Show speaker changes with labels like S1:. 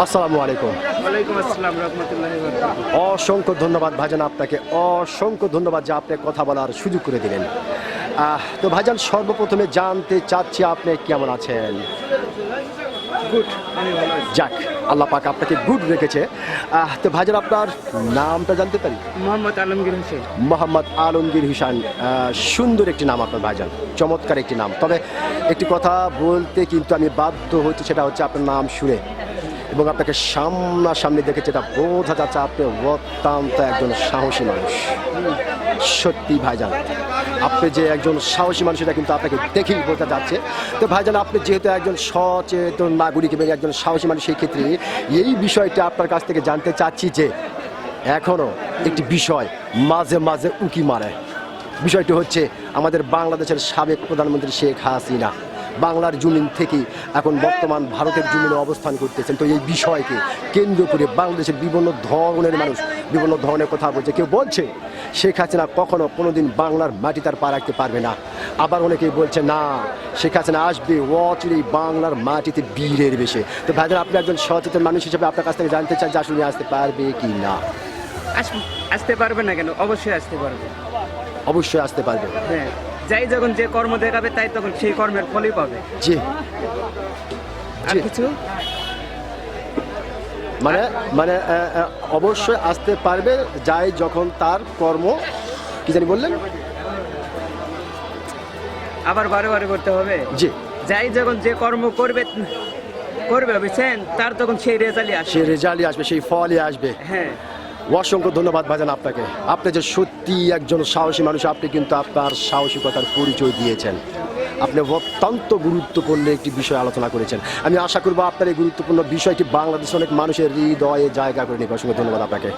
S1: আসসালামু আলাইকুম।
S2: ওয়ালাইকুম আসসালাম রাহমাতুল্লাহি ওয়া বারাকাতুহু।
S1: অসংখ্য ধন্যবাদ ভাইজান, আপনাকে অসংখ্য ধন্যবাদ যে আপনি কথা বলার সুযোগ করে দিলেন। তো ভাইজান, সর্বপ্রথমে জানতে চাচ্ছি আপনি কেমন আছেন?
S2: গুড, আমি ভালো আছি।
S1: যাক, আল্লাহ পাক আপনাকে গুড রেখেছে। তো ভাইজান, আপনার নামটা জানতে পারি?
S2: মোহাম্মদ আলমগীর হোসেন।
S1: মোহাম্মদ আলমগীর হোসেন। সুন্দর একটি নাম আপনার ভাইজান, চমৎকার একটি নাম। তবে একটি কথা বলতে কিন্তু আমি বাধ্য হচ্ছি, সেটা হচ্ছে আপনার নাম শুনে এবং আপনাকে সামনাসামনি দেখে যেটা বোঝা যাচ্ছে আপনি অত্যন্ত একজন সাহসী মানুষ। সত্যি ভাইজান, আপনি যে একজন সাহসী মানুষ এটা কিন্তু আপনাকে দেখেই বোঝা যাচ্ছে। তো ভাইজান, আপনি যেহেতু একজন সচেতন নাগরিক এবং একজন সাহসী মানুষ, সেই ক্ষেত্রে এই বিষয়টা আপনার কাছ থেকে জানতে চাচ্ছি যে এখনও একটি বিষয় মাঝে মাঝে উকি মারে। বিষয়টি হচ্ছে আমাদের বাংলাদেশের সাবেক প্রধানমন্ত্রী শেখ হাসিনা বাংলার জমিন থেকে এখন বর্তমান ভারতের জমিনে অবস্থান করতেছেন। তো এই বিষয়কে কেন্দ্র করে বাংলাদেশের বিভিন্ন ধরনের মানুষ বিভিন্ন ধরনের কথা বলছে। কেউ বলছে শেখ হাসিনা কখনো কোনোদিন বাংলার মাটি তার পা রাখতে পারবে না, আবার অনেকেই বলছে না, শেখ হাসিনা আসবে অচিরেই বাংলার মাটিতে বীরের বেশে। তো ভাইজান, আপনি একজন সচেতন মানুষ হিসেবে আপনার কাছ থেকে জানতে চান যে আসলে আসতে পারবে কি না?
S2: আসতে পারবে না কেন? অবশ্যই আসতে পারবে।
S1: অবশ্যই আসতে পারবে।
S2: হ্যাঁ, যাই যখন যে কর্ম দেখাবে তাই তখন সেই কর্মের ফলই পাবে।
S1: জি,
S2: আর
S1: জি।
S2: কিছু
S1: মানে মানে অবশ্যই আসতে পারবে, যাই যখন তার কর্ম কি জানি বললেন?
S2: আবার বারে বারে করতে হবে।
S1: জি,
S2: যাই যখন যে কর্ম করবে বুঝছেন, তার তখন সেই রেজাল্টই
S1: সে
S2: আসে।
S1: রেজাল্টই আসবে, সেই ফলই আসবে।
S2: হ্যাঁ,
S1: অসংখ্য ধন্যবাদ ভাইজান আপনাকে। আপনি যে সত্যি একজন সাহসী মানুষ, আপনি কিন্তু আপনার সাহসিকতার পরিচয় দিয়েছেন। আপনি অত্যন্ত গুরুত্বপূর্ণ একটি বিষয় আলোচনা করেছেন। আমি আশা করব আপনার এই গুরুত্বপূর্ণ বিষয়টি বাংলাদেশের অনেক মানুষের হৃদয়ে জায়গা করে নেবে। অসংখ্য ধন্যবাদ আপনাকে।